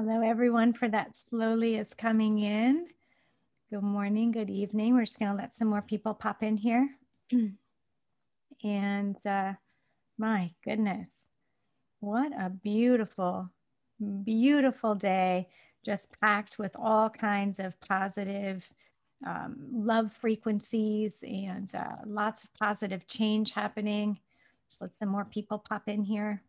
Hello, everyone, for that slowly is coming in. Good morning, good evening. We're just going to let some more people pop in here. And my goodness, what a beautiful, beautiful day, just packed with all kinds of positive love frequencies and lots of positive change happening. Just let some more people pop in here.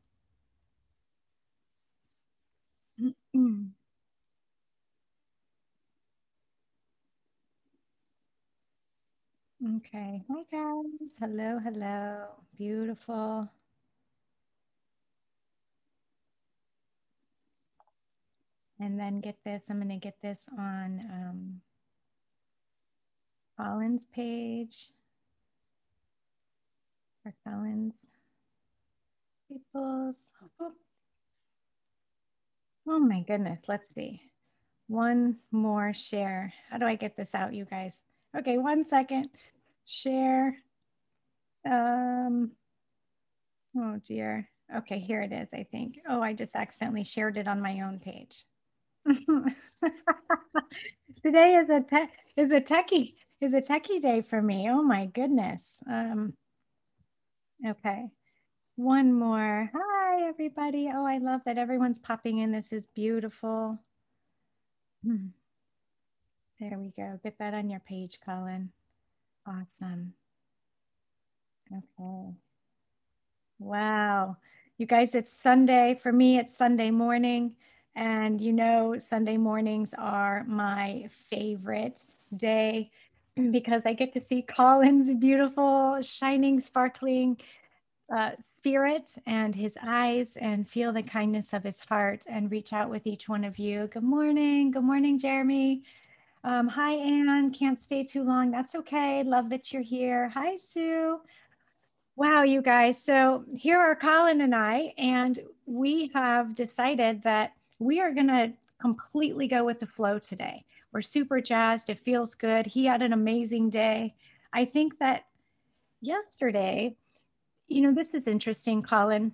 Okay, hi guys. Hello, hello. Beautiful. And then get this, I'm going to get this on Colin's page for Colin's peoples. Oh my goodness, let's see. One more share. How do I get this out, you guys? Okay, 1 second. Share. Oh dear. Okay, here it is, I think. Oh, I just accidentally shared it on my own page. Today is a techie day for me. Oh my goodness. Okay, one more. Hi everybody. Oh, I love that everyone's popping in. This is beautiful. There we go. Get that on your page, Colin. Awesome. Okay. Wow. You guys, it's Sunday. For me, it's Sunday morning. And you know, Sunday mornings are my favorite day because I get to see Colin's beautiful, shining, sparkling spirit and his eyes and feel the kindness of his heart and reach out with each one of you. Good morning. Good morning, Jeremy. Hi, Ann. Can't stay too long. That's okay. Love that you're here. Hi, Sue. Wow, you guys. So here are Colin and I, and we have decided that we are going to completely go with the flow today. We're super jazzed. It feels good. He had an amazing day. I think that yesterday, you know, this is interesting, Colin.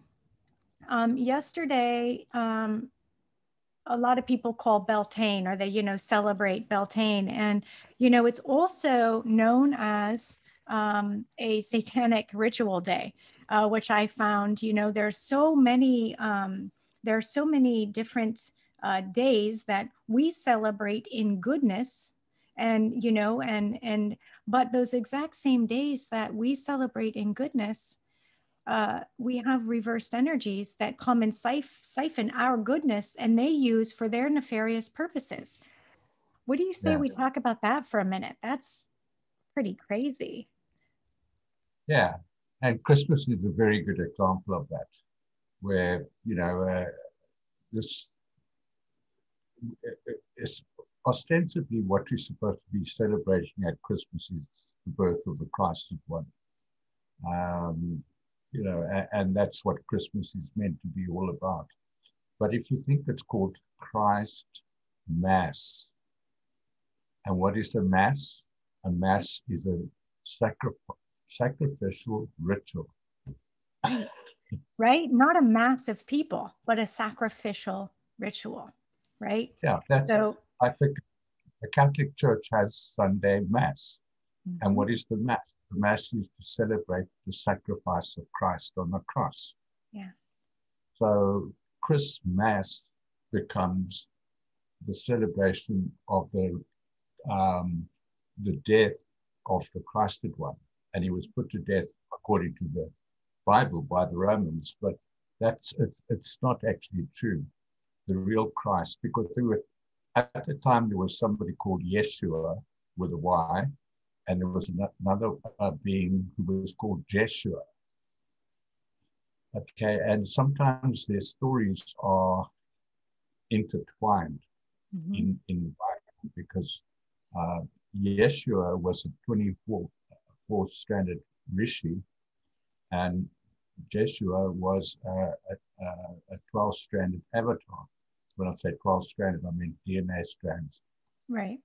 Yesterday, a lot of people call Beltane, or they, you know, celebrate Beltane. And, you know, it's also known as a satanic ritual day, which I found, you know, there are so many different days that we celebrate in goodness. And, you know, but those exact same days that we celebrate in goodness, we have reversed energies that come and siphon our goodness and they use for their nefarious purposes. What do you say we talk about that for a minute? That's pretty crazy. Yeah, and Christmas is a very good example of that, where, this is ostensibly what we're supposed to be celebrating at Christmas is the birth of the Christed One. And that's what Christmas is meant to be all about. But if you think it's called Christ Mass, and what is a Mass? A Mass is a sacrificial ritual. Right? Not a mass of people, but a sacrificial ritual, right? Yeah, that's so. I think the Catholic Church has Sunday Mass. Mm-hmm. And what is the Mass? The Mass is to celebrate the sacrifice of Christ on the cross. Yeah. So Christmas becomes the celebration of the death of the Christed One. And he was put to death according to the Bible by the Romans, but it's not actually true. The real Christ, because at the time there was somebody called Yeshua with a Y, and there was another being who was called Jeshua. Okay, and sometimes their stories are intertwined in the Bible, because Yeshua was a 24-stranded rishi, and Jeshua was a 12-stranded avatar. When I say 12-stranded, I mean DNA strands. Right.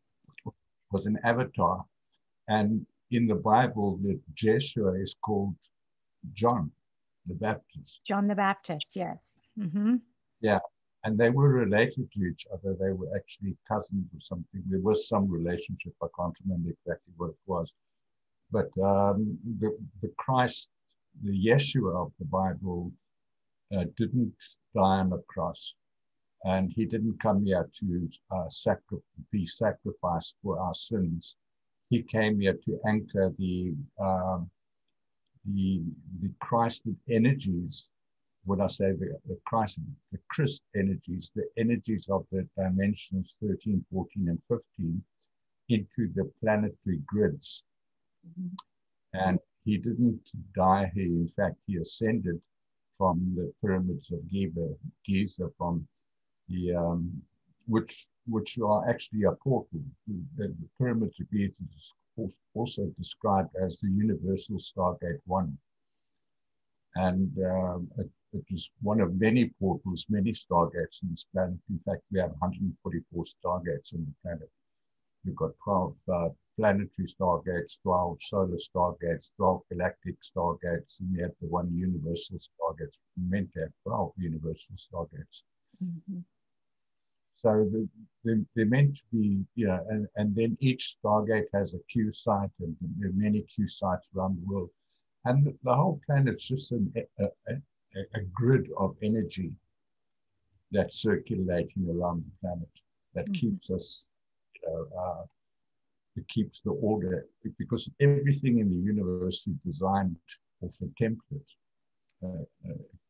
Was an avatar. And in the Bible, the Jeshua is called John the Baptist. John the Baptist, yes. Mm-hmm. Yeah. and they were related to each other. They were actually cousins or something. There was some relationship. I can't remember exactly what it was. But the Christ, the Yeshua of the Bible, didn't die on the cross. And he didn't come here to be sacrificed for our sins. He came here to anchor the Christ energies. When I say the Christ, the Christ energies, the energies of the dimensions 13, 14, and 15 into the planetary grids. Mm-hmm. And he didn't die here. In fact, he ascended from the pyramids of Giza from the which are actually a portal. The pyramids of Giza is also described as the Universal Stargate 1. And it was one of many portals, many stargates on this planet. In fact, we have 144 stargates on the planet. We've got 12 planetary stargates, 12 solar stargates, 12 galactic stargates, and we have the one universal stargate. We're meant to have 12 universal stargates. Mm-hmm. So they're meant to be, and then each stargate has a Q site, and there are many Q sites around the world. And the whole planet's just a grid of energy that's circulating around the planet that mm-hmm. keeps us, it keeps the order, because everything in the universe is designed off a template.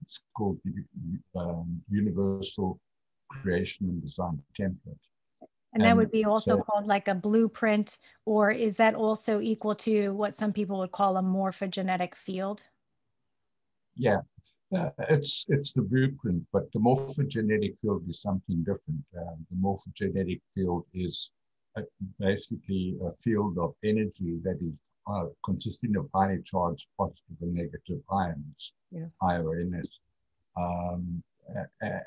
It's called the Universal Creation and Design Template. And that would be also called like a blueprint, or is that also equal to what some people would call a morphogenetic field? Yeah, it's the blueprint, but the morphogenetic field is something different. The morphogenetic field is basically a field of energy that is consisting of highly charged positive and negative ions, IONs.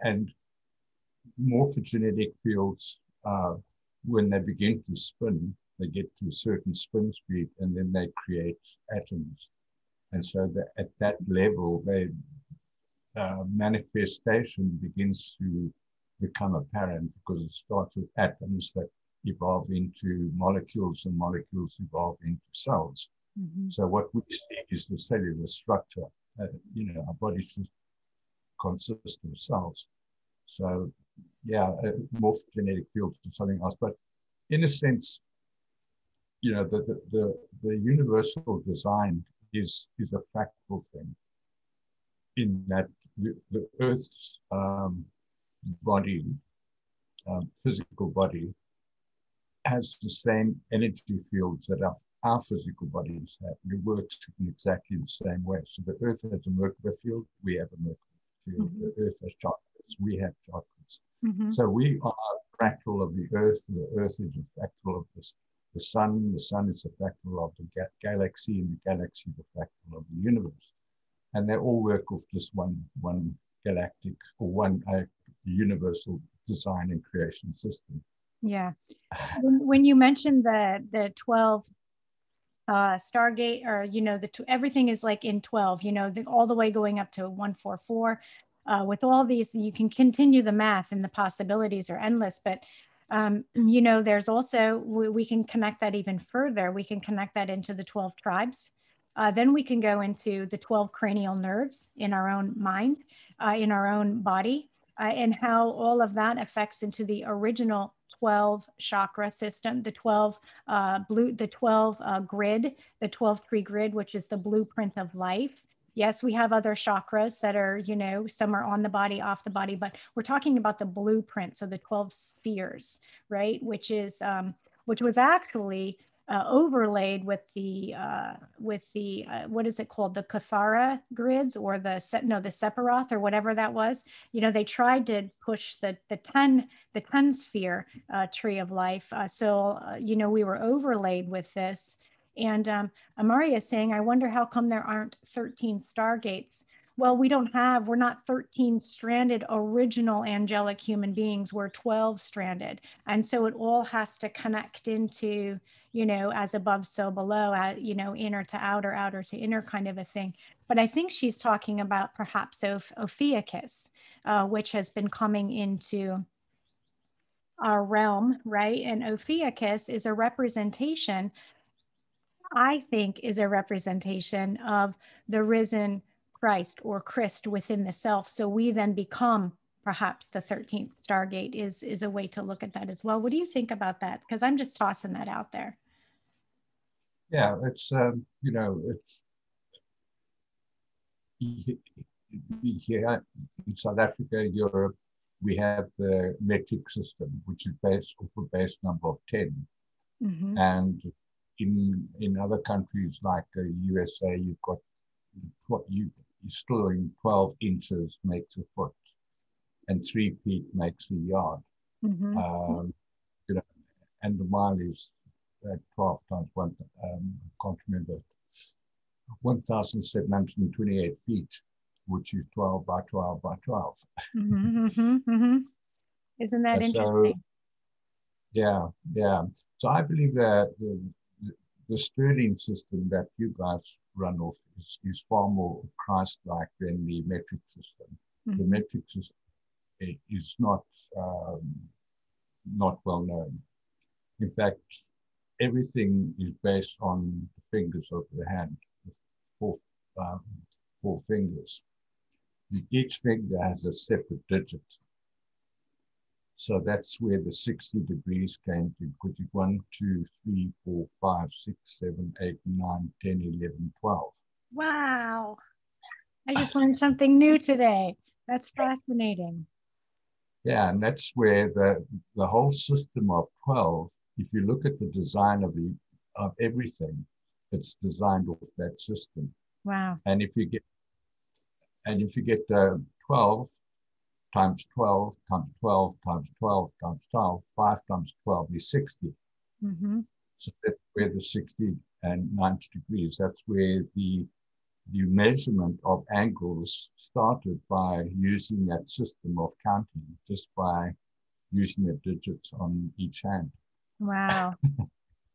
And morphogenetic fields, when they begin to spin, they get to a certain spin speed, and then they create atoms. And so at that level, manifestation begins to become apparent, because it starts with atoms that evolve into molecules, and molecules evolve into cells. Mm-hmm. So what we see is the cellular structure. Our bodies consist of cells. So morphogenetic fields is something else. But in a sense, the universal design is a fractal thing, in that the Earth's body, physical body, has the same energy fields that our physical bodies have. It works in exactly the same way. So the Earth has a Merkaba field, we have a Merkaba field. Mm-hmm. The Earth has chakras, we have chakras. Mm-hmm. So we are a fractal of the Earth is a fractal of the Sun is a fractal of the galaxy, and the galaxy is a fractal of the universe. And they all work off just one galactic, or one universal design and creation system. Yeah. When you mentioned the 12 Stargate, or everything is like in 12, all the way going up to 144. With all these, you can continue the math, and the possibilities are endless. But there's also, we can connect that even further. We can connect that into the 12 tribes. Then we can go into the 12 cranial nerves in our own mind, in our own body, and how all of that affects into the original 12 chakra system, the 12 grid, the 12 tree grid, which is the blueprint of life. Yes, we have other chakras that are, some are on the body, off the body, but we're talking about the blueprint. So the 12 spheres, right? Which was actually overlaid with the what is it called? The Kathara grids, or the Sephiroth, or whatever that was. They tried to push the 10 sphere tree of life. So we were overlaid with this. And Amari is saying, I wonder how come there aren't 13 stargates. well, we're not 13 stranded original angelic human beings. We're 12 stranded. And so it all has to connect into, as above, so below, inner to outer, outer to inner kind of a thing. But I think she's talking about perhaps Ophiuchus, which has been coming into our realm, right? And Ophiuchus is a representation, I think, is a representation of the risen Christ or Christ within the self. So we then become perhaps the 13th Stargate is a way to look at that as well. What do you think about that? Because I'm just tossing that out there. Yeah, it's it's here in South Africa, Europe, we have the metric system, which is based off a base number of 10. Mm-hmm. And in other countries like the USA, you've got you're still in 12 inches makes a foot, and 3 feet makes a yard. Mm-hmm. And the mile is 12 times one. I can't remember. 1,728 feet, which is 12 by 12 by 12. Mm-hmm, mm-hmm, mm-hmm. Isn't that interesting? Yeah. So I believe that the Sterling system that you guys run off is far more Christ-like than the metric system. Mm-hmm. The metric system is not well known. In fact, everything is based on the fingers of the hand, four fingers. Each finger has a separate digit. So that's where the 60 degrees came to, because it's 1, 2, 3, 4, 5, 6, 7, 8, 9, 10, 11, 12. Wow. I just learned something new today. That's fascinating. Yeah, and that's where the whole system of 12, if you look at the design of everything, it's designed off that system. Wow. And if you get 12 times 12 times 12 times 12 times 12, 5 times 12 is 60. Mm-hmm. So that's where the 60 and 90 degrees, that's where the measurement of angles started, by using that system of counting, just by using the digits on each hand. Wow.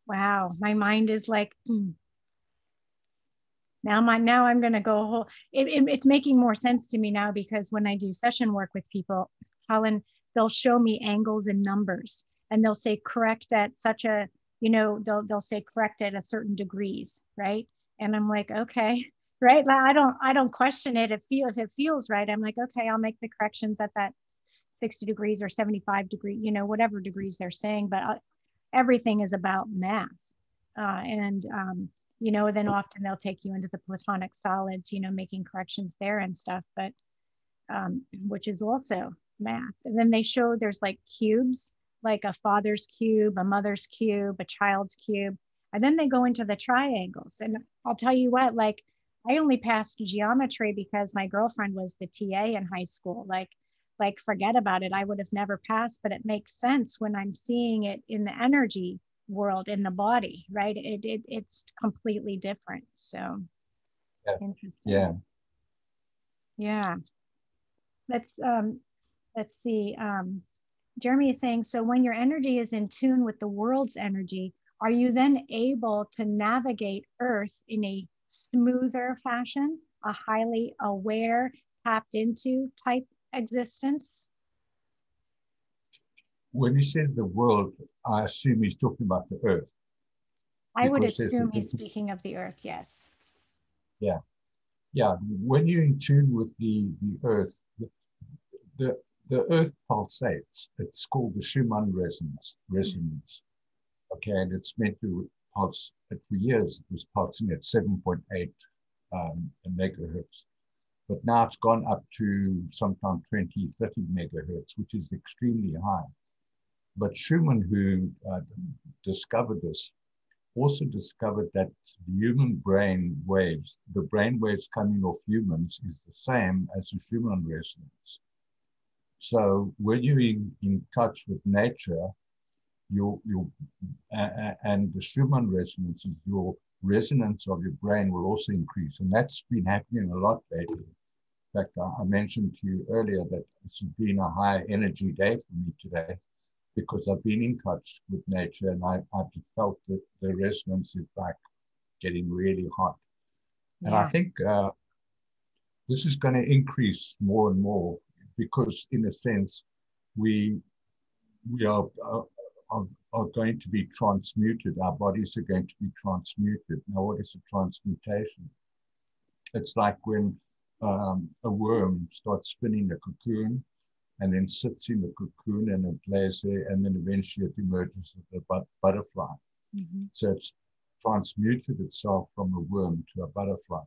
Wow. My mind is like, Now I'm going to go whole. It's making more sense to me now, because when I do session work with people, Colin, they'll show me angles and numbers, and they'll say correct at such a, they'll say correct at a certain degrees, right? And I'm like, okay, right? I don't question it. If it feels right, I'm like, okay, I'll make the corrections at that 60 degrees or 75 degrees, whatever degrees they're saying. But everything is about math, then often they'll take you into the platonic solids, making corrections there and stuff, but which is also math. And then they show there's like cubes, like a father's cube, a mother's cube, a child's cube. And then they go into the triangles. And I'll tell you what, like, I only passed geometry because my girlfriend was the TA in high school. Like forget about it. I would have never passed, but it makes sense when I'm seeing it in the energy world, in the body, right? It's completely different. So interesting. Yeah. Let's see. Jeremy is saying, so when your energy is in tune with the world's energy, are you then able to navigate Earth in a smoother fashion, a highly aware, tapped into type existence? When he says the world, I assume he's talking about the Earth. I would assume he's speaking of the Earth, yes. Yeah. When you're in tune with the Earth, the Earth pulsates. It's called the Schumann resonance. Okay, and it's meant to pulse. For years, it was pulsing at 7.8 megahertz. But now it's gone up to sometimes 20, 30 megahertz, which is extremely high. But Schumann, who discovered this, also discovered that the human brain waves, the brain waves coming off humans, is the same as the Schumann resonance. So when you're in touch with nature, and the Schumann resonance, your resonance of your brain will also increase. And that's been happening a lot lately. In fact, I mentioned to you earlier that it's been a high energy day for me today because I've been in touch with nature and I've felt that the resonance is like getting really hot. And I Yeah. think this is going to increase more and more because, in a sense, we we are going to be transmuted. Our bodies are going to be transmuted. Now, what is a transmutation? It's like when a worm starts spinning a cocoon and then sits in the cocoon and it lays there, and then eventually it emerges as a butterfly. Mm-hmm. So it's transmuted itself from a worm to a butterfly.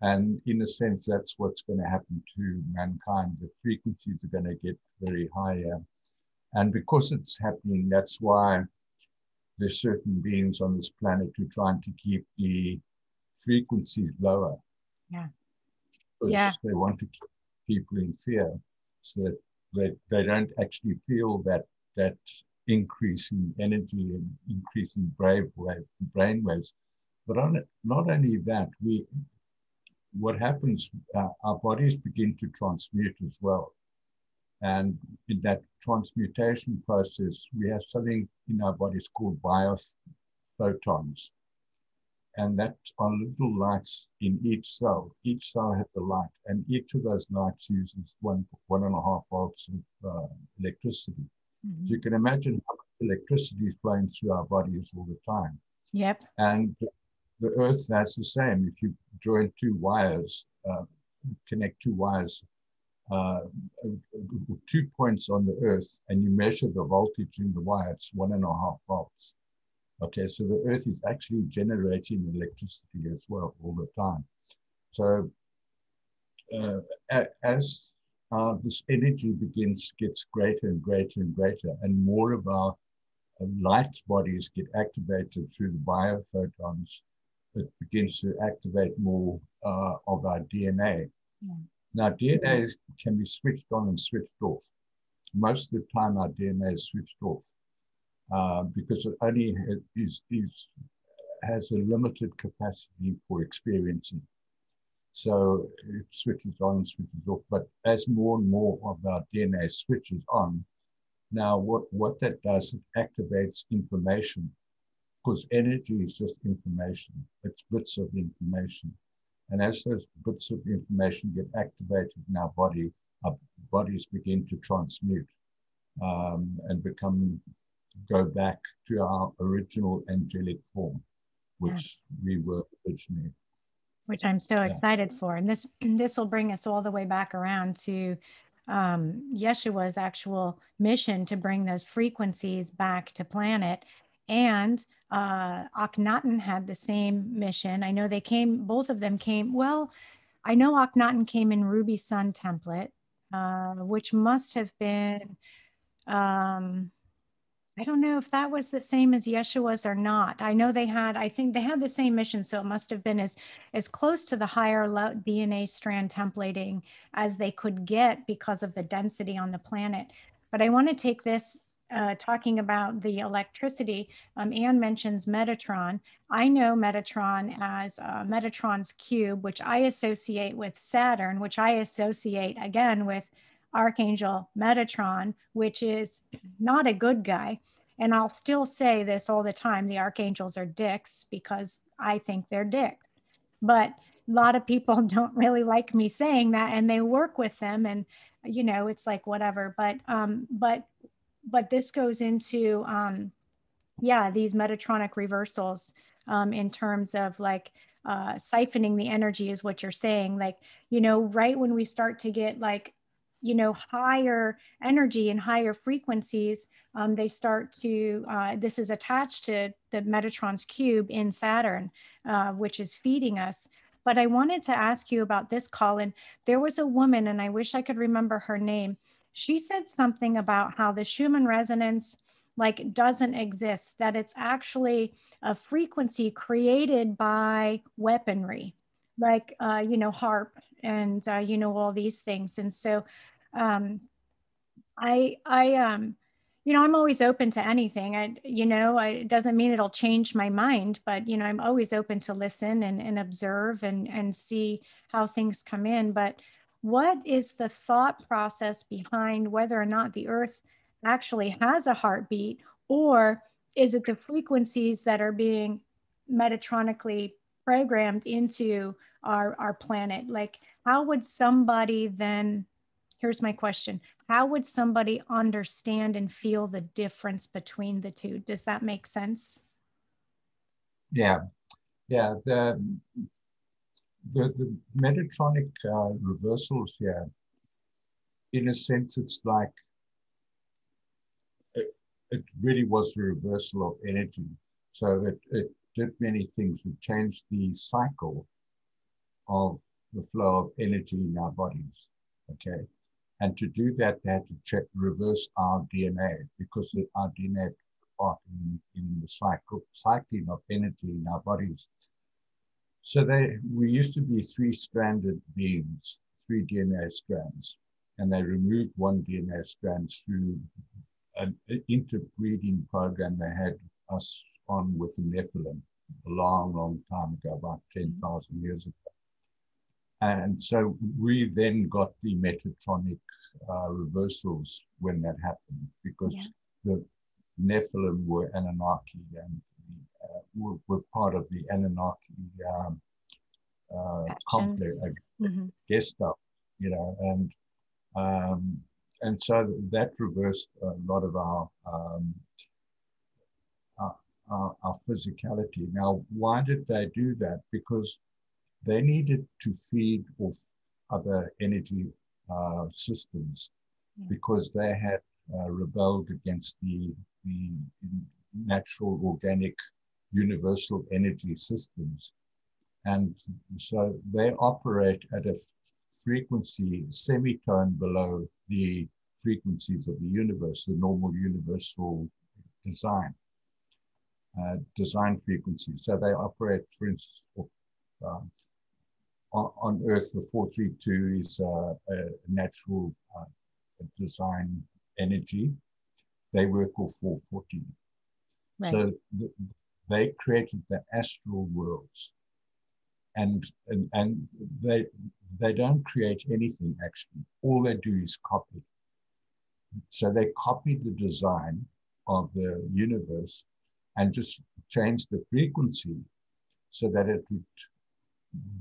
And in a sense, that's what's going to happen to mankind. The frequencies are going to get very higher. And because it's happening, that's why there's certain beings on this planet who are trying to keep the frequencies lower. Yeah. Because Yeah. they want to keep people in fear so that they don't actually feel that increase in energy and increase in brain waves. But not only that, what happens, our bodies begin to transmute as well. And in that transmutation process, we have something in our bodies called biophotons. And that are little lights in each cell. Each cell has a light, and each of those lights uses 1.5 volts of electricity. Mm-hmm. So you can imagine how much electricity is flowing through our bodies all the time. Yep. And the Earth, that's the same. If you join two wires, connect two wires, 2 points on the Earth, and you measure the voltage in the wire, it's 1.5 volts. Okay, so the Earth is actually generating electricity as well all the time. So as this energy gets greater and greater and greater, and more of our light bodies get activated through the biophotons, it begins to activate more of our DNA. Yeah. Now, DNA can be switched on and switched off. Most of the time, our DNA is switched off because it only has a limited capacity for experiencing. So it switches on and switches off. But as more and more of our DNA switches on, now what that does, it activates information, because energy is just information. It's bits of information. And as those bits of information get activated in our bodies begin to transmute and go back to our original angelic form, which we were originally. Which I'm so excited for. And this will bring us all the way back around to Yeshua's actual mission to bring those frequencies back to planet. And Akhenaten had the same mission. I know both of them came, well, I know Akhenaten came in Ruby Sun template, which must have been, I don't know if that was the same as Yeshua's or not. I know I think they had the same mission. So it must have been as close to the higher DNA strand templating as they could get because of the density on the planet. But I want to take this talking about the electricity. Anne mentions Metatron. I know Metatron as Metatron's cube, which I associate with Saturn, which I associate again with Archangel Metatron, which is not a good guy. And I'll still say this all the time, the archangels are dicks because I think they're dicks. But a lot of people don't really like me saying that, and they work with them, and it's like whatever. But this goes into these Metatronic reversals in terms of like siphoning the energy is what you're saying. Like, right when we start to get like higher energy and higher frequencies, they start to, this is attached to the Metatron's cube in Saturn, which is feeding us. But I wanted to ask you about this, Colin. There was a woman, and I wish I could remember her name. She said something about how the Schumann resonance like doesn't exist, that it's actually a frequency created by weaponry, like, HARP and, all these things. And so I'm always open to anything. It doesn't mean it'll change my mind, but, I'm always open to listen and observe and see how things come in. But what is the thought process behind whether or not the earth actually has a heartbeat, or is it the frequencies that are being metatronically programmed into our planet? Like, how would somebody then, here's my question, how would somebody understand and feel the difference between the two? Does that make sense? Yeah, yeah. The Metatronic reversals here, in a sense, it's like it really was a reversal of energy. So it did many things. It changed the cycle of the flow of energy in our bodies. Okay. And to do that, they had to reverse our DNA, because our DNA part in the cycling of energy in our bodies. So we used to be three-stranded beings, three DNA strands, and they removed one DNA strand through an interbreeding program they had us on with the Nephilim a long, long time ago, about 10,000 years ago. And so we then got the Metatronic reversals when that happened, because the Nephilim were Anunnaki, and were part of the Anunnaki complex, guest stuff, you know, and so that reversed a lot of our physicality. Now, why did they do that? Because they needed to feed off other energy systems, because they had rebelled against the natural, organic, universal energy systems. And so they operate at a frequency semitone below the frequencies of the universe, the normal universal design frequency. So they operate, for instance, on Earth, the 432 is a natural design energy. They work with 440. Right. So they created the astral worlds, and they don't create anything actually. All they do is copy. So they copied the design of the universe and just changed the frequency so that it would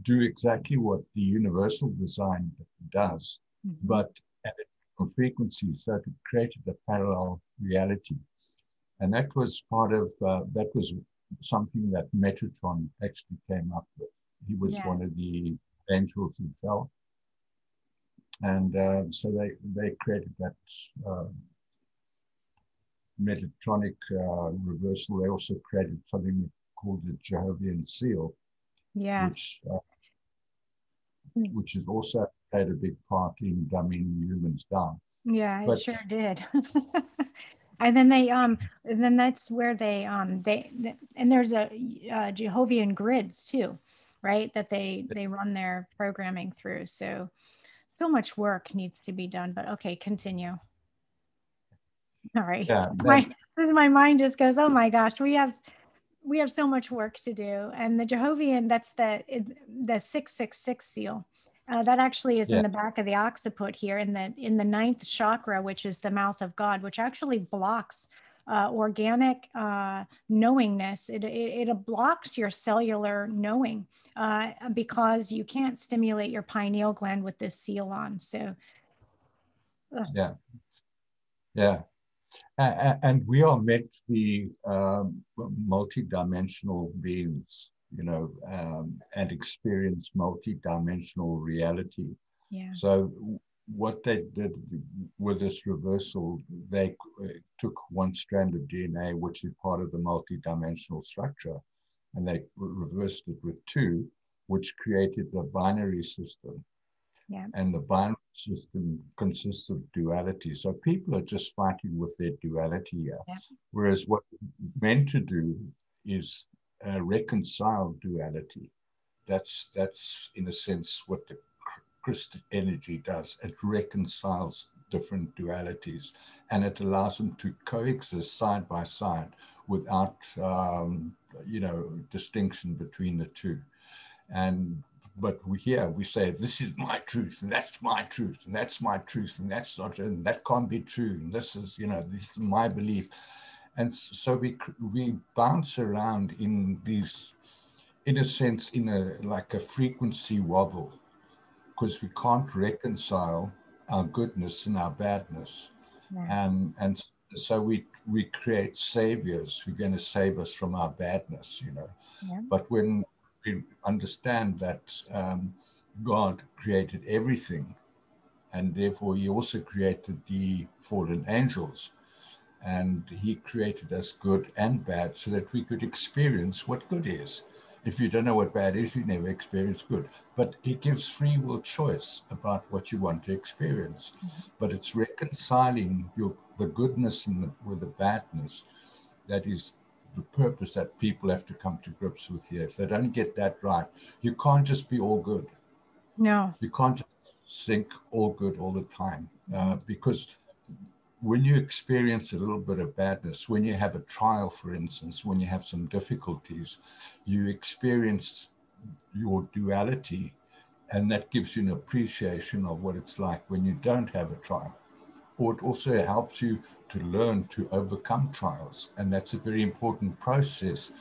do exactly what the universal design does, but at a different frequency. So it created a parallel reality. And that was part of, that was something that Metatron actually came up with. He was one of the angels who fell. And so they created that Metatronic reversal. They also created something called the Jehovah's seal, which has also played a big part in dumbing humans down. Yeah, it sure did. And then that's where they and there's a Jehovah's grids too, right? That they run their programming through. So much work needs to be done, but okay, continue. All right. Yeah, my mind just goes, oh my gosh, we have so much work to do. And the Jehovah's, that's the 666 seal. That actually is in the back of the occiput here in the ninth chakra, which is the mouth of God, which actually blocks organic knowingness. It blocks your cellular knowing because you can't stimulate your pineal gland with this seal on. So, yeah. And we are meant to be multidimensional beings, you know, and experience multidimensional reality. Yeah. So what they did with this reversal, they took one strand of DNA, which is part of the multidimensional structure, and they reversed it with two, which created the binary system. Yeah. And the binary system consists of duality. So people are just fighting with their duality here. Yeah. Whereas what we're meant to do is reconcile duality. That's in a sense what the crystal energy does. It reconciles different dualities, and it allows them to coexist side by side without, distinction between the two. And but we say, this is my truth, and that's my truth, and that's my truth, and that's not, and that can't be true, and this is, this is my belief. And so we bounce around in these, in a sense, in a like a frequency wobble, because we can't reconcile our goodness and our badness. Yeah. And so we create saviors who are going to save us from our badness, Yeah. But when we understand that God created everything, and therefore He also created the fallen angels, and He created us good and bad so that we could experience what good is. If you don't know what bad is, you never experience good. But He gives free will choice about what you want to experience. Mhm. But it's reconciling the goodness and with the badness that is the purpose that people have to come to grips with here. If they don't get that right, you can't just be all good. No. You can't just think all good all the time, Mhm. because when you experience a little bit of badness, when you have a trial, for instance, when you have some difficulties, you experience your duality, and that gives you an appreciation of what it's like when you don't have a trial. Or it also helps you to learn to overcome trials. And that's a very important process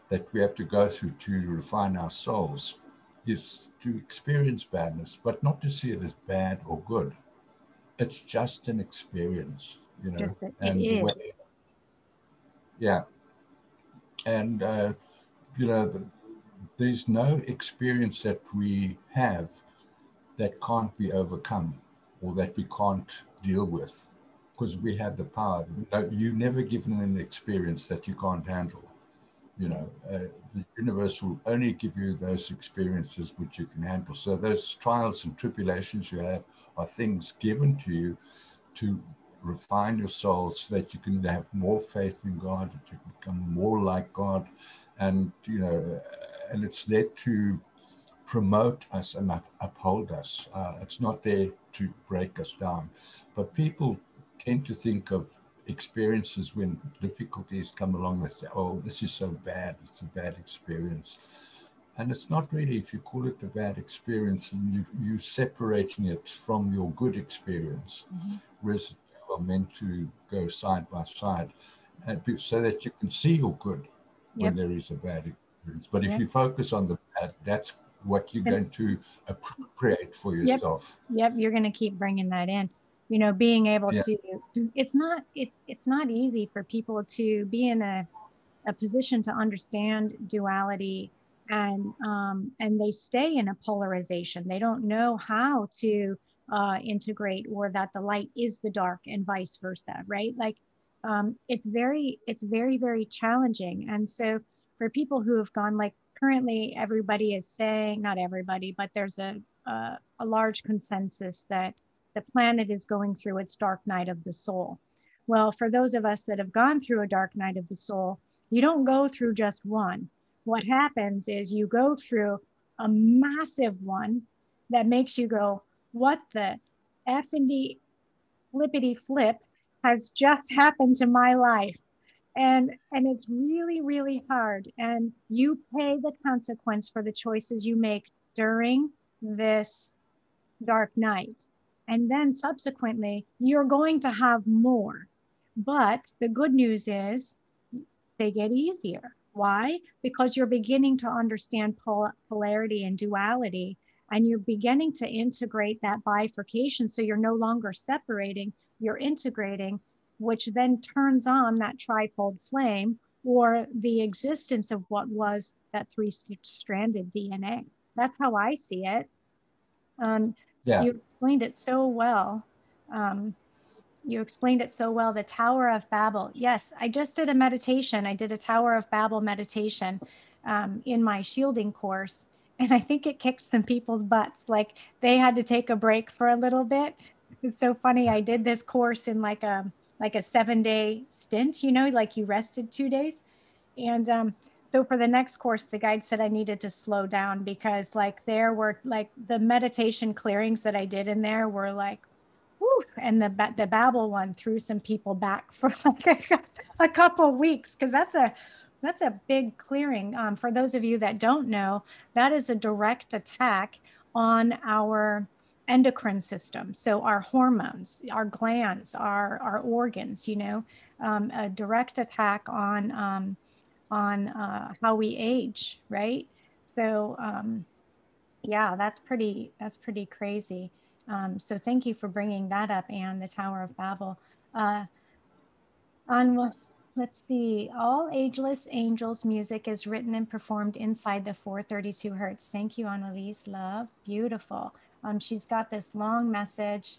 that we have to go through to refine our souls, is to experience badness, but not to see it as bad or good. It's just an experience, Just that it and the way, is. yeah. And, you know, there's no experience that we have that can't be overcome or that we can't deal with, because we have the power. You never given an experience that you can't handle. The universe will only give you those experiences which you can handle. So those trials and tribulations you have are things given to you to refine your soul so that you can have more faith in God, that you can become more like God. And, and it's there to promote us and uphold us. It's not there to break us down. But people tend to think of experiences when difficulties come along. They say, oh, this is so bad. It's a bad experience. And it's not really, if you call it a bad experience, and you're separating it from your good experience, Mhm. whereas you are meant to go side by side, so that you can see your good when Yep. there is a bad experience. But if Yep. you focus on the bad, that's what you're And going to appropriate for yep. yourself. Yep. You're going to keep bringing that in. Being able Yeah, to, it's not easy for people to be in a position to understand duality, and they stay in a polarization. They don't know how to integrate, or that the light is the dark and vice versa, right? Like, it's very, very challenging. And so for people who have gone, like, currently everybody is saying, not everybody, but there's a large consensus that the planet is going through its dark night of the soul. Well, for those of us that have gone through a dark night of the soul, you don't go through just one. What happens is you go through a massive one that makes you go, what the F and D flippity flip has just happened to my life? And it's really, really hard. And you pay the consequence for the choices you make during this dark night. And then subsequently, you're going to have more. But the good news is they get easier. Why? Because you're beginning to understand polarity and duality, and you're beginning to integrate that bifurcation. So you're no longer separating, you're integrating, which then turns on that trifold flame, or the existence of what was that three-stranded DNA. That's how I see it. Um, yeah, you explained it so well. Um, you explained it so well. The Tower of Babel. Yes, I just did a meditation. I did a Tower of Babel meditation in my shielding course. And I think it kicked some people's butts. Like, they had to take a break for a little bit. It's so funny. I did this course in like a 7-day stint, like you rested 2 days. And so for the next course, the guide said I needed to slow down, because like there were like the meditation clearings that I did in there were like, whew, and the Babel one threw some people back for like a couple weeks, because that's a big clearing. For those of you that don't know, that is a direct attack on our endocrine system. So our hormones, our glands, our organs, you know, a direct attack on how we age, right? So yeah, that's pretty crazy. So thank you for bringing that up, Anne, the Tower of Babel. Uh, on, let's see, all ageless angels music is written and performed inside the 432 hertz. Thank you, Annalise, love, beautiful. She's got this long message.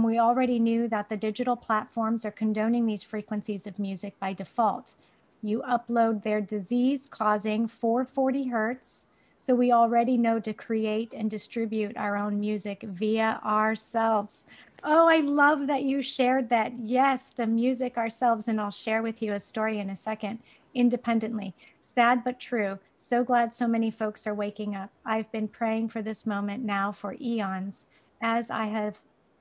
We already knew that the digital platforms are condoning these frequencies of music by default. You upload their disease causing 440 hertz. So we already know to create and distribute our own music via ourselves. Oh, I love that you shared that. Yes, the music ourselves, and I'll share with you a story in a second, independently. Sad but true. So glad so many folks are waking up. I've been praying for this moment now for eons, as I have,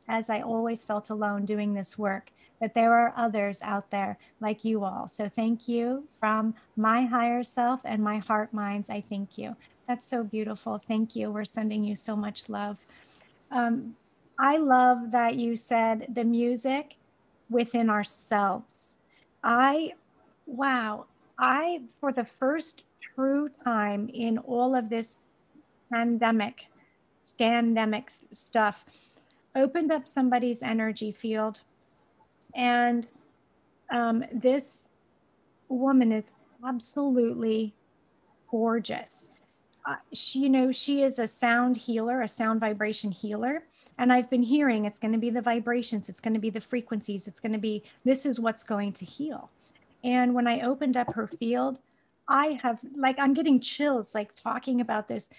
as I always felt alone doing this work, but there are others out there like you all. So thank you from my higher self and my heart minds. I thank you. That's so beautiful. Thank you. We're sending you so much love. Um, I love that you said the music within ourselves. I, wow, I, for the first true time in all of this pandemic, scandemic stuff, opened up somebody's energy field. And this woman is absolutely gorgeous. She, you know, she is a sound healer, a sound vibration healer. And I've been hearing it's going to be the vibrations, it's going to be the frequencies, it's going to be, this is what's going to heal. And when I opened up her field, I have, like, I'm getting chills, like talking about this.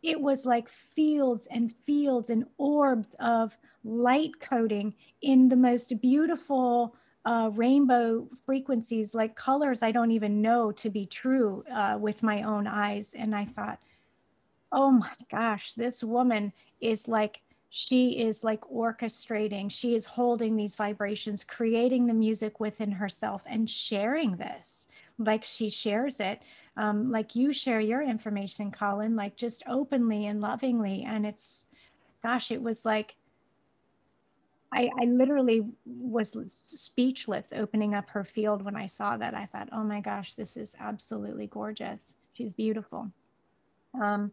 It was like fields and orbs of light coating in the most beautiful rainbow frequencies, like colors I don't even know to be true with my own eyes. And I thought, oh my gosh, this woman is like, she is like orchestrating, she is holding these vibrations, creating the music within herself and sharing this like she shares it, like you share your information, Colin, like just openly and lovingly. And it's, gosh, it was like, I literally was speechless opening up her field when I saw that. I thought, oh my gosh, this is absolutely gorgeous. She's beautiful. Um,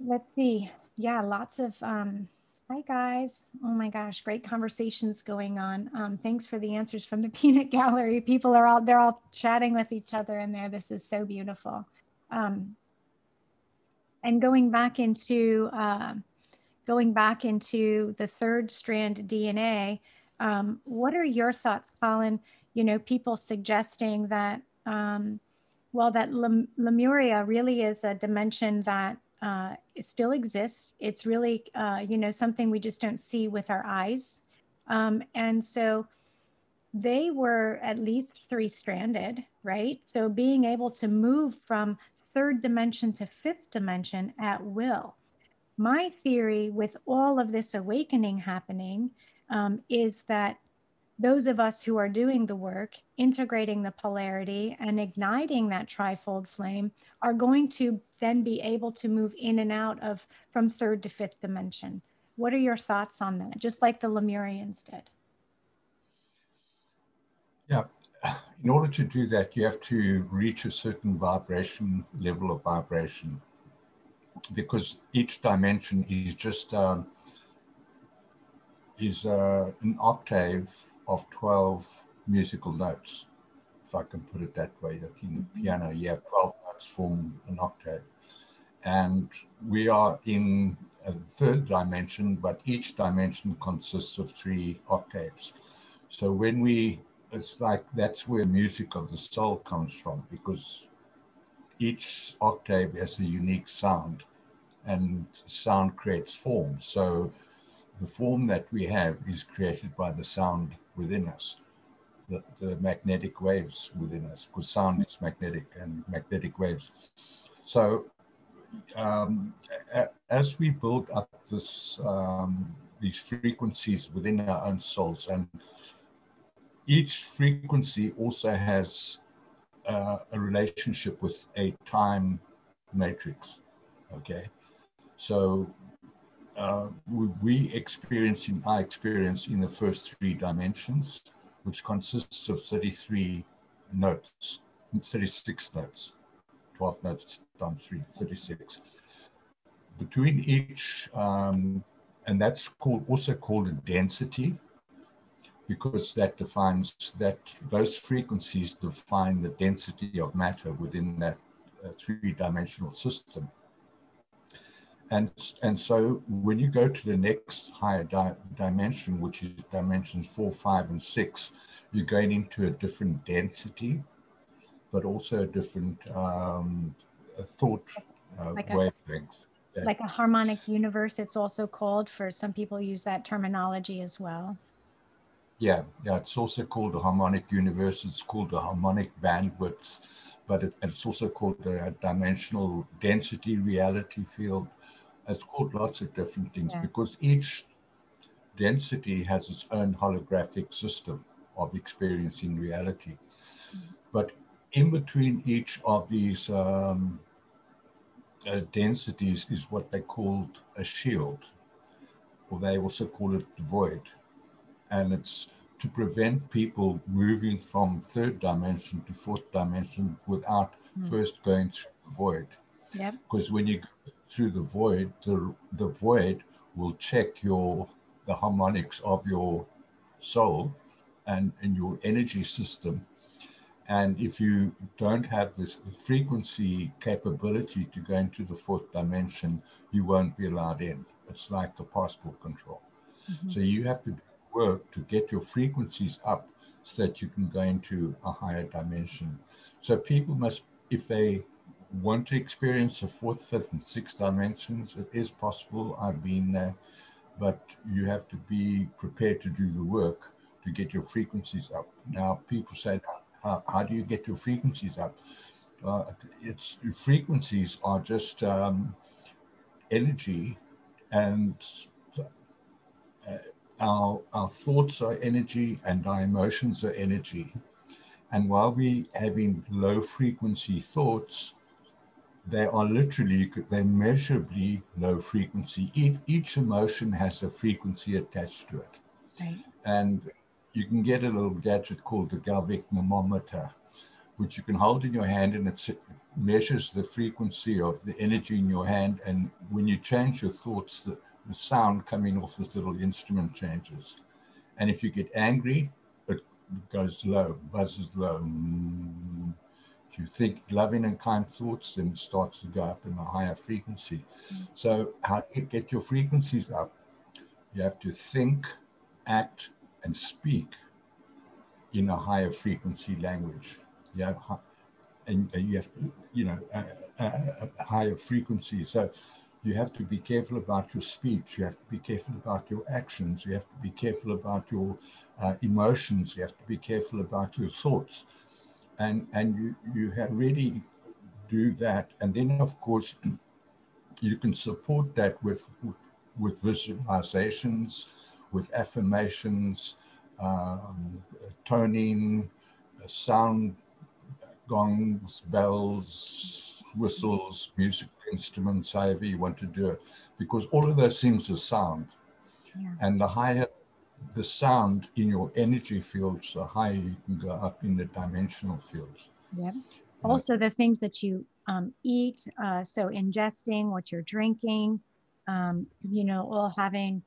Let's see. Yeah, lots of hi guys. Oh my gosh, great conversations going on. Thanks for the answers from the peanut gallery. People are all, they're all chatting with each other in there. This is so beautiful. Um, and going back into the third strand DNA, what are your thoughts, Colin? You know, people suggesting that well, that Lemuria really is a dimension that still exists. It's really, you know, something we just don't see with our eyes. And so they were at least three-stranded, right? So being able to move from third dimension to fifth dimension at will. My theory with all of this awakening happening is that those of us who are doing the work, integrating the polarity and igniting that trifold flame, are going to then be able to move in and out of from third to fifth dimension. What are your thoughts on that? Just like the Lemurians did. Yeah, in order to do that, you have to reach a certain vibration, level of vibration, because each dimension is just an octave of 12 musical notes, if I can put it that way. Like in the piano, you have 12 notes form an octave. And we are in a third dimension, but each dimension consists of 3 octaves. So when it's like that's where music of the soul comes from, because each octave has a unique sound, and sound creates form. So the form that we have is created by the sound within us, the magnetic waves within us, because sound is magnetic and magnetic waves. So as we build up these frequencies within our own souls, and each frequency also has a relationship with a time matrix. Okay, so I experience in the first three dimensions, which consists of 33 notes, 36 notes, 12 notes times 3, 36. Between each, and that's also called a density, because that defines that those frequencies define the density of matter within that three-dimensional system. And so when you go to the next higher dimension, which is dimensions 4, 5, and 6, you're going into a different density, but also a different thought like wavelength. Like a harmonic universe, it's also called. For some people use that terminology as well. Yeah, it's also called a harmonic universe. It's called a harmonic bandwidth, but it's also called a dimensional density reality field. It's called lots of different things because each density has its own holographic system of experiencing reality. But in between each of these densities is what they called a shield, or they also call it the void. And it's to prevent people moving from third dimension to fourth dimension without first going through the void. Yep. Because when you go through the void, the void will check the harmonics of your soul and your energy system. And if you don't have this frequency capability to go into the fourth dimension, you won't be allowed in. It's like the passport control. So you have to do work to get your frequencies up so that you can go into a higher dimension. So people must, if they want to experience the fourth, fifth, and sixth dimensions, it is possible. I've been there, but you have to be prepared to do the work to get your frequencies up. Now, people say, how do you get your frequencies up? It's frequencies are just energy, and our thoughts are energy and our emotions are energy. And while we having low frequency thoughts, they are literally, they're measurably low frequency. Each emotion has a frequency attached to it. Right. And you can get a little gadget called the galvanic thermometer, which you can hold in your hand, and it measures the frequency of the energy in your hand. And when you change your thoughts, the sound coming off this little instrument changes. And if you get angry, it goes low, buzzes low. If you think loving and kind thoughts, then it starts to go up in a higher frequency. So how do you get your frequencies up? You have to think, act, and speak in a higher frequency language. And you have to, a higher frequency. So you have to be careful about your speech. You have to be careful about your actions. You have to be careful about your emotions. You have to be careful about your thoughts. And you have really do that. And then, of course, you can support that with visualizations, with affirmations, toning, sound, gongs, bells, whistles, musical instruments, however you want to do it, because all of those things are sound. And the higher the sound in your energy fields, the higher you can go up in the dimensional fields. Yep. Also, the things that you eat, so ingesting, what you're drinking, all having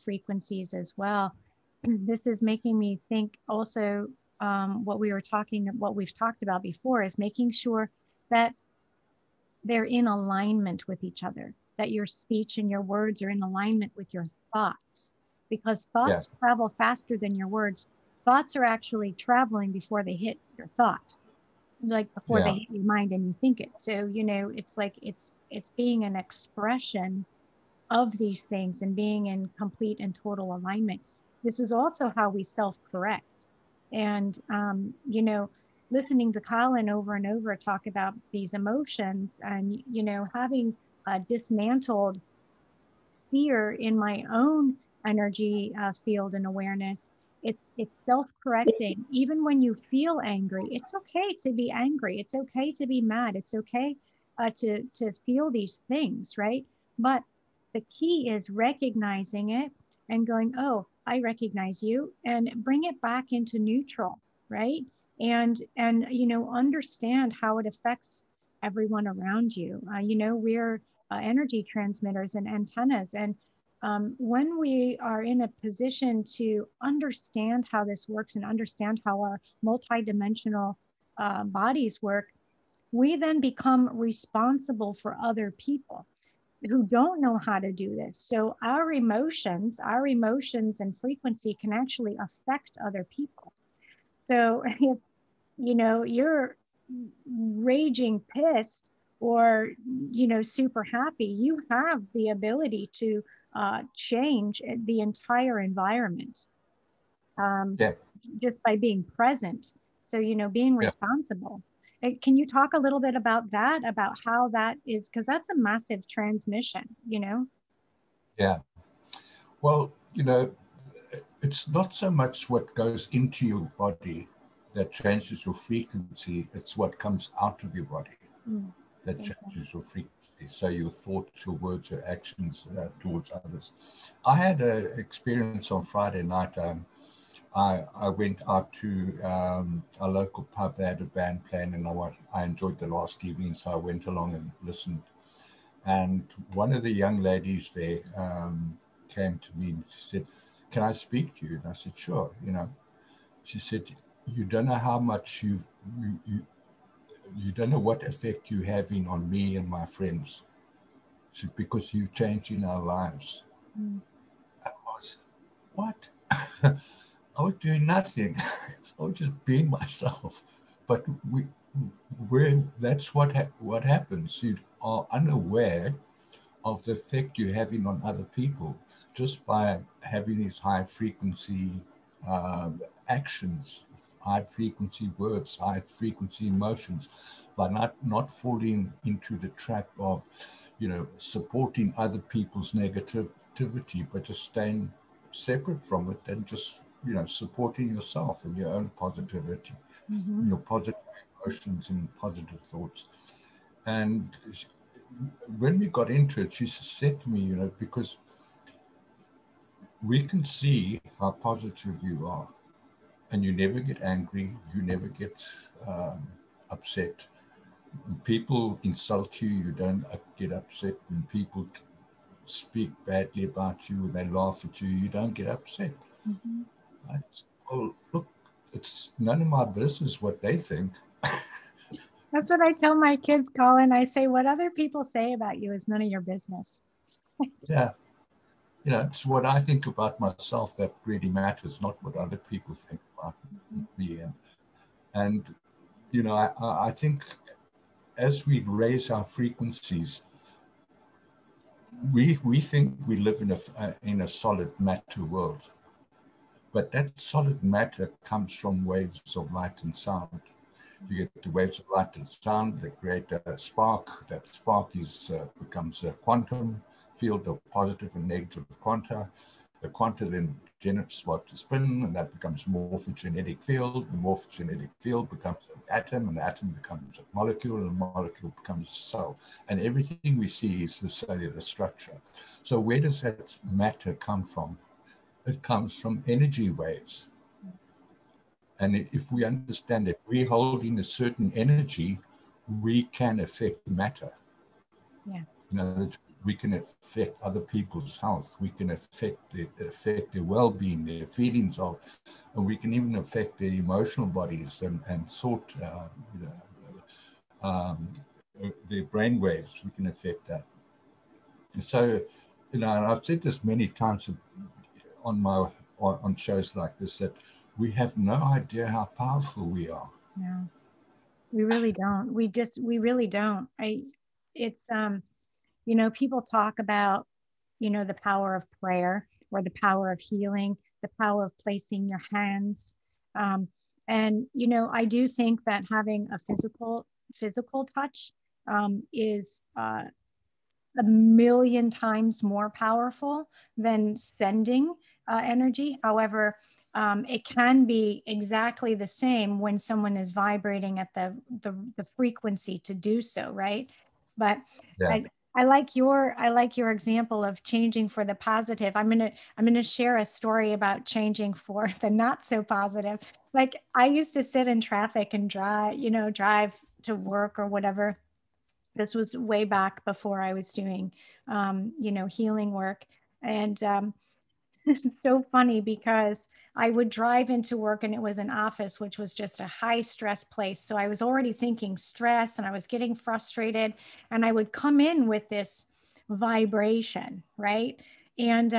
frequencies as well. This is making me think also what we've talked about before is making sure that they're in alignment with each other, that your speech and your words are in alignment with your thoughts, because thoughts travel faster than your words. Thoughts are actually traveling before they hit your thought, like before they hit your mind and you think it. So, it's like it's being an expression of these things and being in complete and total alignment. This is also how we self-correct. And, listening to Colin over and over talk about these emotions and, having dismantled fear in my own energy field and awareness, It's self-correcting. Even when you feel angry, it's okay to be angry. It's okay to be mad. It's okay to feel these things, right? But the key is recognizing it and going, oh, I recognize you, and bring it back into neutral, right? And understand how it affects everyone around you. We're energy transmitters and antennas, and when we are in a position to understand how this works and understand how our multidimensional bodies work, we then become responsible for other people who don't know how to do this. So our emotions and frequency can actually affect other people. So if you're raging pissed or super happy, you have the ability to change the entire environment, um, Yeah, just by being present. So being yeah, responsible. Can you talk a little bit about that, about how that is, because that's a massive transmission. yeah. Well, it's not so much what goes into your body that changes your frequency, it's what comes out of your body Mm, that okay. changes your frequency. So your thoughts, your words, your actions towards others. I had an experience on Friday night. I went out to a local pub. They had a band playing, and I enjoyed the last evening, so I went along and listened. And one of the young ladies there came to me and said, "Can I speak to you?" And I said, "Sure." She said, "You don't know how much you don't know what effect you having on me and my friends. She said, because you changing our lives." Mm, I was, what? I was doing nothing. I was just being myself. But that's what happens. You are unaware of the effect you're having on other people just by having these high frequency actions, high frequency words, high frequency emotions, by not falling into the trap of, supporting other people's negativity, but just staying separate from it and just, supporting yourself and your own positivity, mhm, your positive emotions and positive thoughts. And when we got into it, she said to me, because we can see how positive you are, and you never get angry, you never get upset. When people insult you, you don't get upset. When people speak badly about you, when they laugh at you, you don't get upset. mhm. Right? Well, look, it's none of my business what they think. That's what I tell my kids, Colin. I say, what other people say about you is none of your business. Yeah, it's what I think about myself that really matters, not what other people think about Mhm. me. And I think as we raise our frequencies, we think we live in a solid matter world, but that solid matter comes from waves of light and sound. You get the waves of light and sound that create a spark. That spark becomes a quantum field of positive and negative quanta. The quanta then generates what to spin, and that becomes a morphogenetic field. The morphogenetic field becomes an atom, and the atom becomes a molecule, and the molecule becomes a cell. And everything we see is the cellular structure. So where does that matter come from? It comes from energy waves. And if we understand that we're holding a certain energy, we can affect matter. Yeah. We can affect other people's health. We can affect their well-being, their feelings of, and we can even affect their emotional bodies and thought, um, their brain waves. We can affect that. And so, and I've said this many times on on shows like this, that we have no idea how powerful we are. No, we really don't. We really don't. It's, people talk about, the power of prayer or the power of healing, the power of placing your hands. Um, and, I do think that having a physical touch is a million times more powerful than sending energy. However, it can be exactly the same when someone is vibrating at the frequency to do so, right? But Yeah. I, I like your example of changing for the positive. I'm gonna share a story about changing for the not so positive. Like I used to sit in traffic and drive to work or whatever. This was way back before I was doing, healing work. And it's so funny because I would drive into work and it was an office, which was just a high stress place. So I was already thinking stress and I was getting frustrated. And I would come in with this vibration, right? And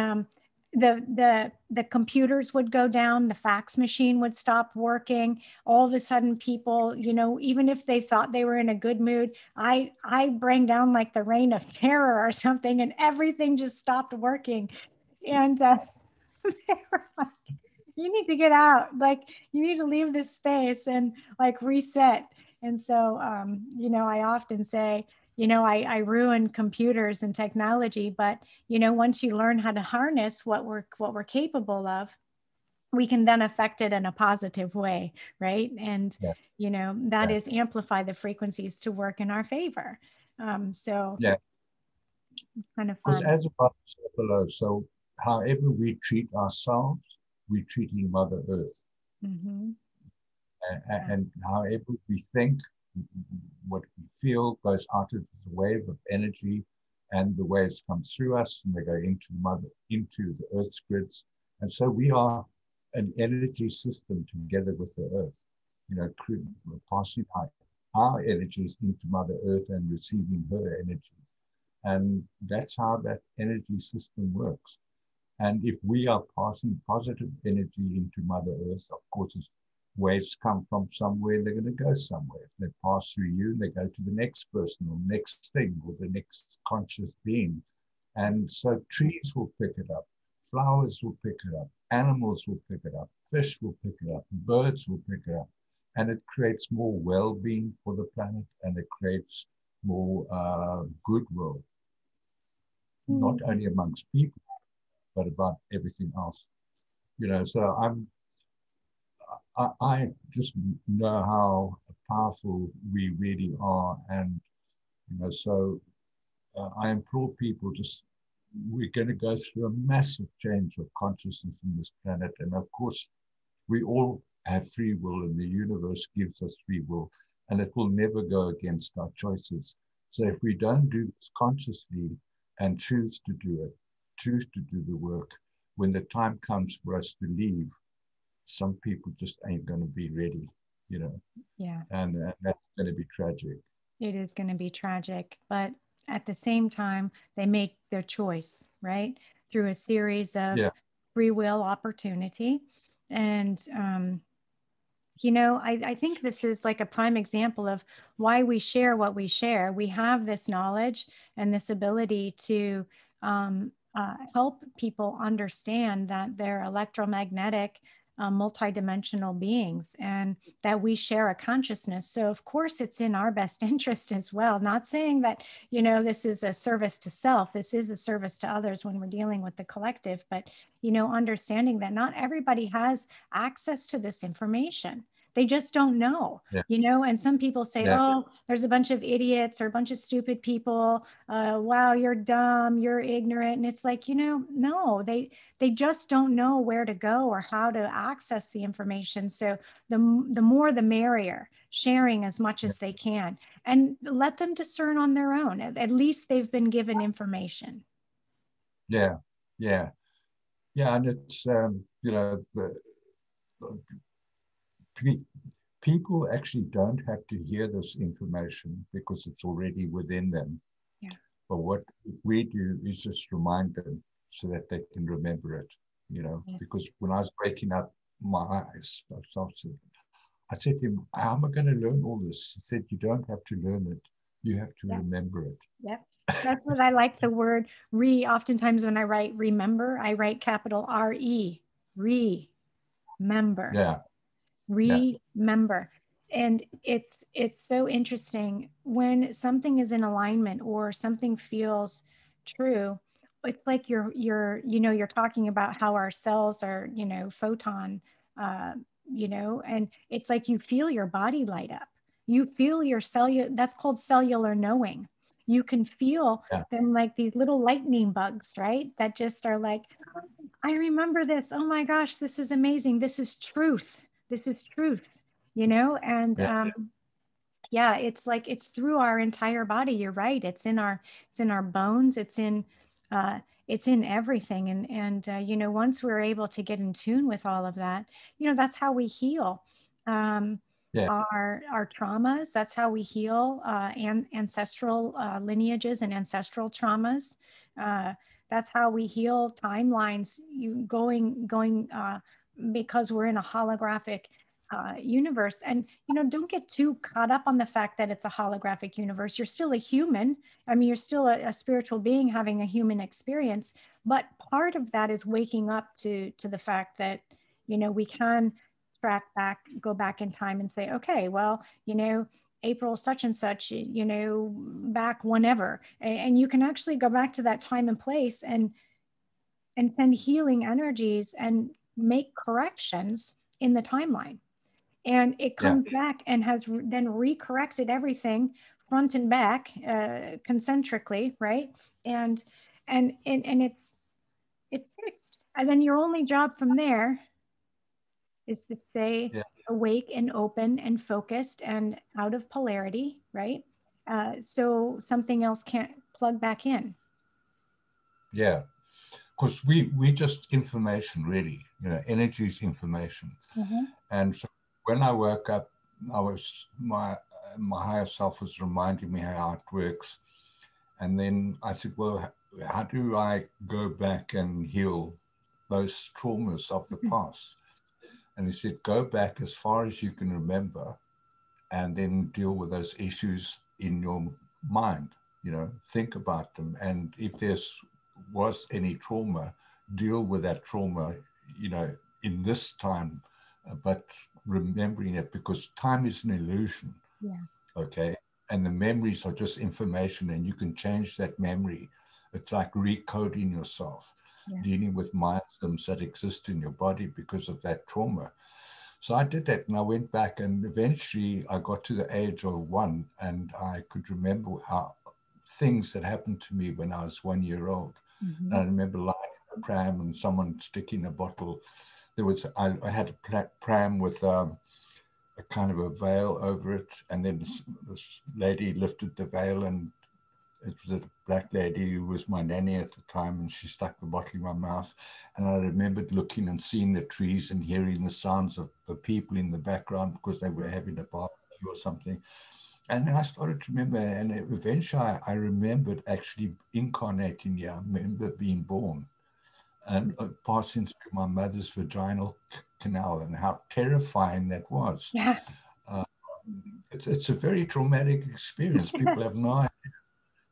the computers would go down, the fax machine would stop working. All of a sudden, people, even if they thought they were in a good mood, I bring down like the rain of terror or something, and everything just stopped working. And they were like, you need to get out. Like, you need to leave this space and like reset. And so, I often say, I ruin computers and technology, but, once you learn how to harness what we're capable of, we can then affect it in a positive way, right? And, Yeah. that Yeah. is amplify the frequencies to work in our favor. So Yeah. kind of Because fun. as above, so below. So however we treat ourselves, we're treating Mother Earth. Hmm. And however we think, what we feel goes out of the wave of energy, and the waves come through us and they go into the Earth's grids. And so we are an energy system together with the Earth, passing our energies into Mother Earth and receiving her energy. And that's how that energy system works. And if we are passing positive energy into Mother Earth, of course, as waves come from somewhere, they're going to go somewhere. If they pass through you, they go to the next person or next thing or the next conscious being. And so trees will pick it up, flowers will pick it up, animals will pick it up, fish will pick it up, birds will pick it up. And it creates more well-being for the planet, and it creates more goodwill, not only amongst people, but about everything else. So I just know how powerful we really are, and so I implore people, just we're going to go through a massive change of consciousness in this planet, and of course we all have free will, and the universe gives us free will, and it will never go against our choices. So if we don't do this consciously and choose to do it, choose to do the work, when the time comes for us to leave, some people just ain't going to be ready, Yeah. and that's going to be tragic. It is going to be tragic, but at the same time, they make their choice, right? Through a series of Yeah, free will opportunity. And, I think this is like a prime example of why we share what we share. We have this knowledge and this ability to help people understand that they're electromagnetic, multidimensional beings, and that we share a consciousness. So, of course, it's in our best interest as well. Not saying that, this is a service to self, this is a service to others when we're dealing with the collective, but, understanding that not everybody has access to this information. They just don't know, yeah, and some people say, yeah, oh, there's a bunch of idiots or a bunch of stupid people. Wow, you're dumb, you're ignorant. And it's like, no, they just don't know where to go or how to access the information. So the more the merrier, sharing as much yeah, as they can and let them discern on their own. At least they've been given information. yeah, yeah, yeah. And it's pe- people actually don't have to hear this information because it's already within them. Yeah. But what we do is just remind them so that they can remember it, Yes. because when I was breaking up my eyes, I said to him, how am I going to learn all this? He said, you don't have to learn it. You have to Yeah. remember it. Yep. That's what I like the word oftentimes when I write remember, I write capital R-E, remember. Yeah, yeah, Remember. And it's so interesting when something is in alignment or something feels true. it's like you're talking about how our cells are, photon, uh, and it's like you feel your body light up. You feel your cellular, that's called cellular knowing. You can feel Yeah. them like these little lightning bugs, right? That just are like, I remember this. Oh my gosh, this is amazing. This is truth. This is truth, and Yeah. yeah, it's like it's through our entire body. You're right. It's in our bones. Uh it's in everything. And once we're able to get in tune with all of that, that's how we heal. Um Yeah. our traumas, that's how we heal and ancestral lineages and ancestral traumas. Uh that's how we heal timelines you going because we're in a holographic universe. And, don't get too caught up on the fact that it's a holographic universe. You're still a human. I mean, you're still a spiritual being having a human experience. But part of that is waking up to the fact that, we can track back, go back in time and say, okay, well, April such and such, back whenever. And you can actually go back to that time and place and send healing energies and make corrections in the timeline, and it Yeah. comes back and has then recorrected everything front and back concentrically, right? And it's fixed, and then your only job from there is to stay Yeah. awake and open and focused and out of polarity, right? So something else can't plug back in. Yeah. Because we just information, really. Energy is information. Mhm. And so when I woke up, I was my higher self was reminding me how it works. And then I said, well, how do I go back and heal those traumas of the past? And he said, go back as far as you can remember and then deal with those issues in your mind. Think about them. And if there's was any trauma, deal with that trauma, in this time, but remembering it, because time is an illusion. Yeah. Okay. And the memories are just information, and you can change that memory. It's like recoding yourself, Yeah. dealing with milestones that exist in your body because of that trauma. So I did that, and I went back, and eventually I got to the age of 1, and I could remember how things that happened to me when I was 1 year old. And I Mhm. remember lying in a pram and someone sticking a bottle. I had a pram with a kind of a veil over it, and then this lady lifted the veil, and it was a black lady who was my nanny at the time, and she stuck the bottle in my mouth. And I remembered looking and seeing the trees and hearing the sounds of the people in the background because they were having a barbecue or something. And then I started to remember, and eventually I remembered actually incarnating here. I remember being born and passing through my mother's vaginal canal, and how terrifying that was. Yeah. Uh, it's a very traumatic experience. People have Yes. no idea.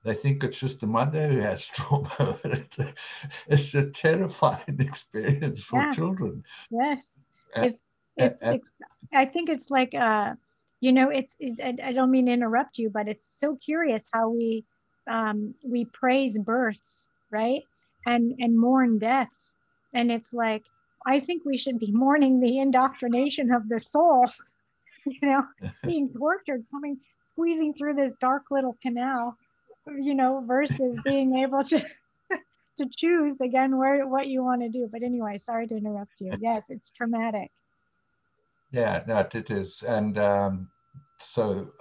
They think it's just the mother who has trauma. It's a terrifying experience for Yeah. children. Yes. And, It's it's I think it's like I don't mean to interrupt you, but it's so curious how we praise births, right? And mourn deaths. And it's like I think we should be mourning the indoctrination of the soul, you know, being tortured, squeezing through this dark little canal, versus being able to choose again what you want to do. But anyway, sorry to interrupt you. Yes, it's traumatic. yeah, no, it is. And so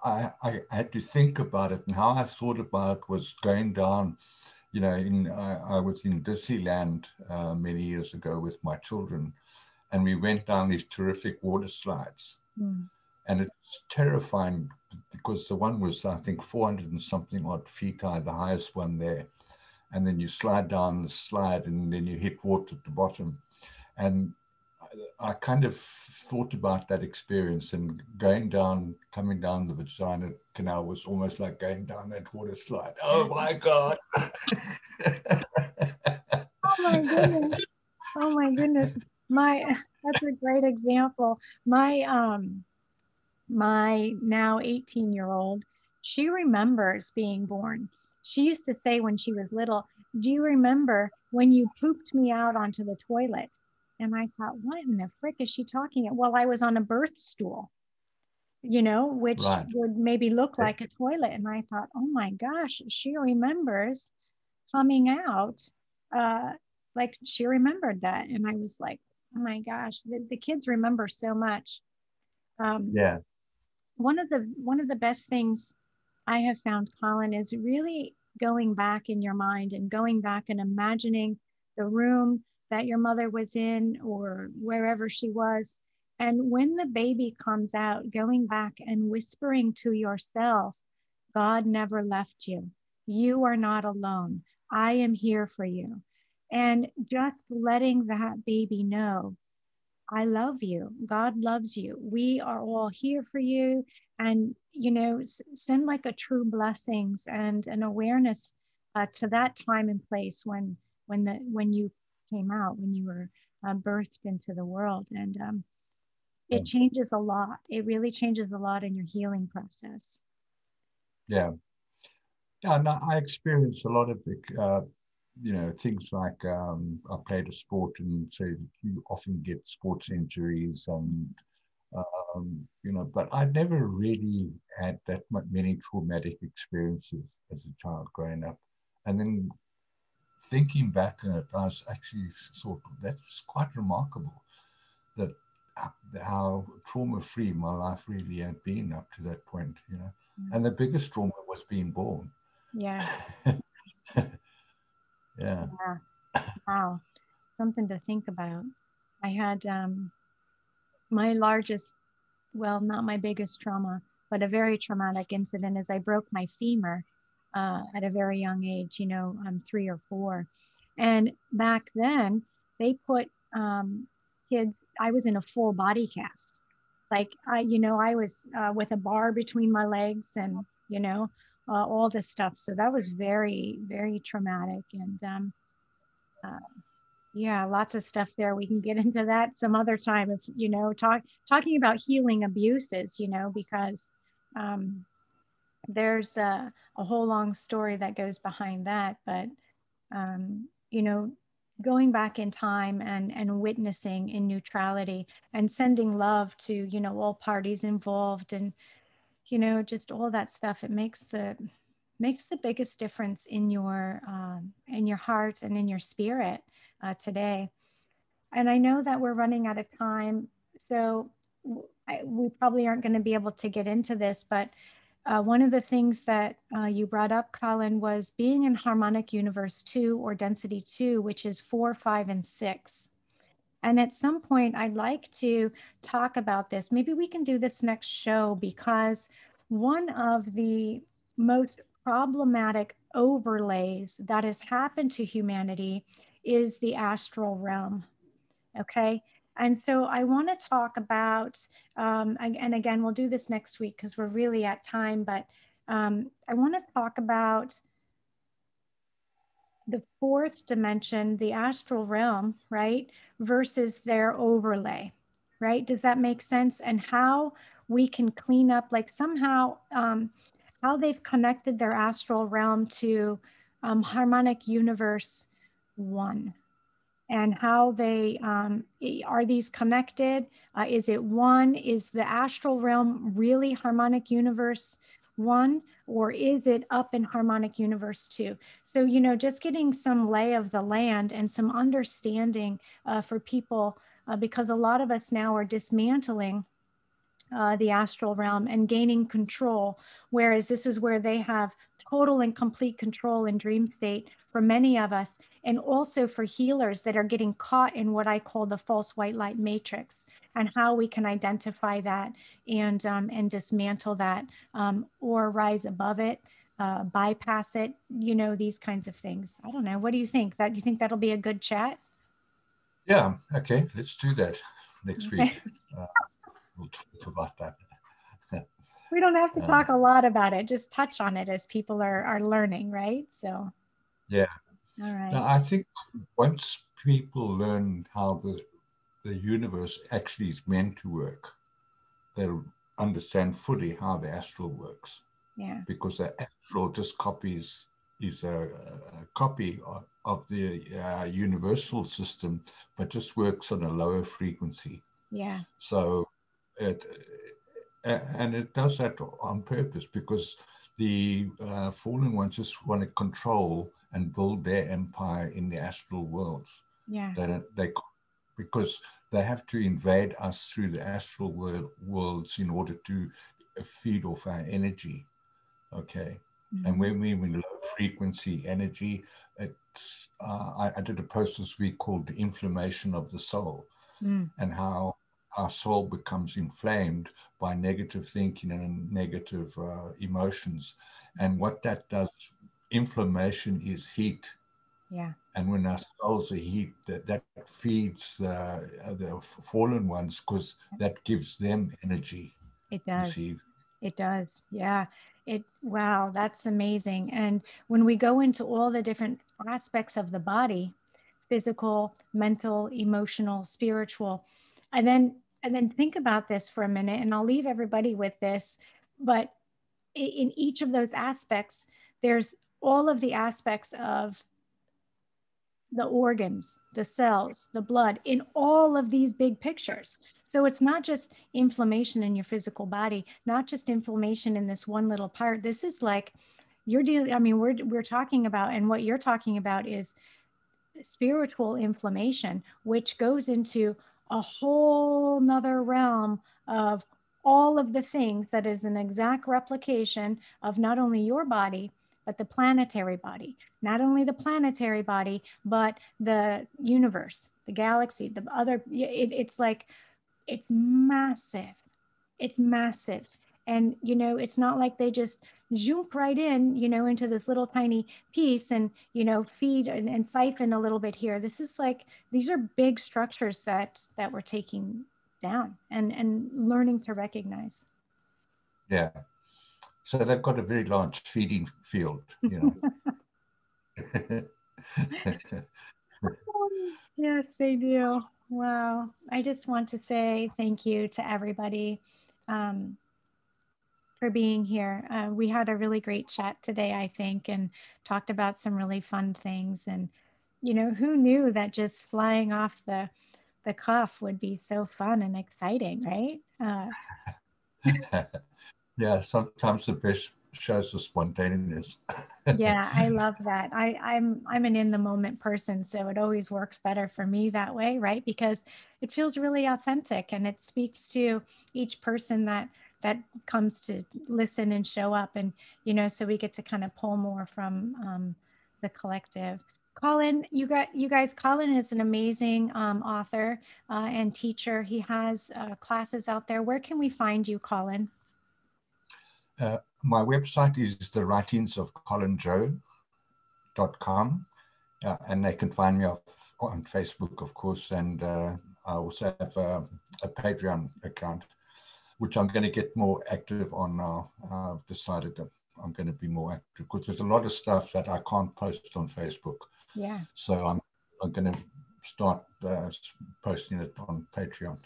I had to think about it, and how I thought about it was going down. I was in Disneyland many years ago with my children, and we went down these terrific water slides. Mm. And it's terrifying because the one was, I think, 400 and something odd feet high, the highest one there. And then you slide down the slide, and then you hit water at the bottom. And I kind of thought about that experience, and coming down the vagina canal was almost like going down that water slide. Oh my God. Oh my goodness. Oh my goodness. My that's a great example. My now 18-year-old, she remembers being born. She used to say when she was little, do you remember when you pooped me out onto the toilet? And I thought, what in the frick is she talking about? Well, I was on a birth stool, which Right. would maybe look Okay. like a toilet. And I thought, oh my gosh, she remembers coming out. Uh, like she remembered that. And I was like, oh my gosh, the kids remember so much. Um, Yeah. one of the best things I have found, Colin, is really going back in your mind and going back and imagining the room that your mother was in or wherever she was. And when the baby comes out, going back and whispering to yourself, God never left you. You are not alone. I am here for you. And just letting that baby know, I love you. God loves you. We are all here for you. And, send like a true blessings and an awareness to that time and place when you came out, when you were birthed into the world. And Yeah. it changes a lot. It really changes a lot in your healing process. Yeah. Yeah. No, I experience a lot of the, things like I played a sport, and so you often get sports injuries, and but I never really had that many traumatic experiences as a child growing up. And then thinking back on it, I was actually sort of, that's quite remarkable that how trauma free my life really had been up to that point, Yeah. And the biggest trauma was being born. Yeah. Yeah. Yeah. Wow. Something to think about. I had my largest, well, not my biggest trauma, but a very traumatic incident is I broke my femur at a very young age, I'm 3 or 4. And back then, they put kids, I was in a full body cast. Like, I was with a bar between my legs and, all this stuff. So that was very, very traumatic. And uh, yeah, lots of stuff there. We can get into that some other time if, talking about healing abuses, because um, there's a whole long story that goes behind that. But, um, you know, going back in time and witnessing in neutrality and sending love to, all parties involved and, just all that stuff, it makes the biggest difference in your heart and in your spirit today. And I know that we're running out of time, so we probably aren't going to be able to get into this, but one of the things that you brought up, Colin, was being in harmonic universe 2 or density 2, which is 4, 5, and 6. And at some point, I'd like to talk about this. Maybe we can do this next show because one of the most problematic overlays that has happened to humanity is the astral realm. Okay. And so I want to talk about, and again, we'll do this next week because we're really at time, but I want to talk about the fourth dimension, the astral realm, right, versus their overlay, right? Does that make sense? And how we can clean up, like somehow, how they've connected their astral realm to harmonic universe 1 and how they are these connected? Is it 1? Is the astral realm really harmonic universe 1, or is it up in harmonic universe 2? So, just getting some lay of the land and some understanding for people, because a lot of us now are dismantling the astral realm and gaining control, whereas this is where they have total and complete control in dream state for many of us, and also for healers that are getting caught in what I call the false white light matrix, and how we can identify that and dismantle that, or rise above it, bypass it, these kinds of things. I don't know. What do you think? Do you think that'll be a good chat? Yeah. Okay. Let's do that next week. Okay. Uh, we'll talk about that. We don't have to uh, talk a lot about it, just touch on it as people are learning, right? So, yeah. all right. Now, I think once people learn how the universe actually is meant to work, they'll understand fully how the astral works, Yeah. because the astral just copies a copy of the universal system, but just works on a lower frequency. Yeah. So it and it does that on purpose because the fallen ones just want to control and build their empire in the astral worlds. Yeah. They because they have to invade us through the astral worlds in order to feed off our energy. Okay. And when we're in low frequency energy, I did a post this week called The Inflammation of the Soul, and how our soul becomes inflamed by negative thinking and negative emotions. And what that does, inflammation is heat. Yeah. And when our souls are heat, that feeds the fallen ones because that gives them energy. It You does. see, It does. Yeah. Wow, that's amazing. And when we go into all the different aspects of the body, physical, mental, emotional, spiritual, and then think about this for a minute, and I'll leave everybody with this, but in each of those aspects, there's all of the aspects of the organs, the cells, the blood in all of these big pictures. So it's not just inflammation in your physical body, not just inflammation in this one little part. This is like you're dealing, I mean, we're talking about, and what you're talking about is spiritual inflammation, which goes into a whole nother realm of all of the things that is an exact replication of not only your body, but the planetary body. Not only the planetary body, but the universe, the galaxy, the other, it's like, it's massive. It's massive. And, it's not like they just jump right in, into this little tiny piece and, feed and siphon a little bit here. This is like, these are big structures that we're taking down and learning to recognize. yeah. So they've got a very large feeding field, Yes, they do. Wow. I just want to say thank you to everybody. Um, for being here. We had a really great chat today, I think, and talked about some really fun things. And, who knew that just flying off the cuff would be so fun and exciting, right? Yeah, sometimes the best shows the spontaneous. Yeah, I love that. I'm an in the moment person, so it always works better for me that way, right? Because it feels really authentic and it speaks to each person that comes to listen and show up, and so we get to kind of pull more from the collective. Colin, you guys. Colin is an amazing author and teacher. He has classes out there. Where can we find you, Colin? My website is the writings of colinjoe.com, and they can find me on Facebook, of course, and I also have a Patreon account, which I'm going to get more active on now. I've decided that I'm going to be more active because there's a lot of stuff that I can't post on Facebook. Yeah. So I'm going to start posting it on Patreon.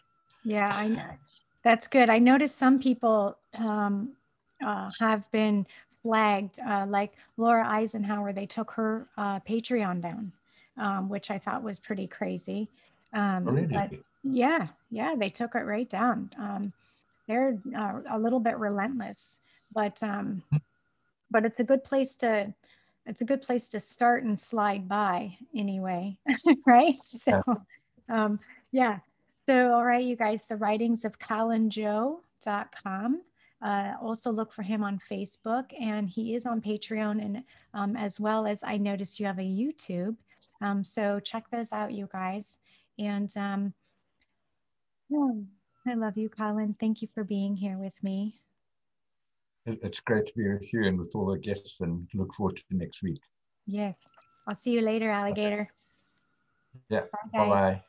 Yeah, I know. That's good. I noticed some people have been flagged, like Laura Eisenhower, they took her Patreon down, which I thought was pretty crazy. Really? But yeah, they took it right down. They're a little bit relentless, but it's a good place to start and slide by anyway, right? So, um, yeah. So, all right, you guys, the writings of colinjoe.com. Also look for him on Facebook, and he is on Patreon, and as well as I noticed you have a YouTube. So check those out, you guys. And yeah, I love you, Colin. Thank you for being here with me. It's great to be with you and with all the guests, and look forward to next week. Yes. I'll see you later, alligator. Yeah. Bye, guys. Bye-bye.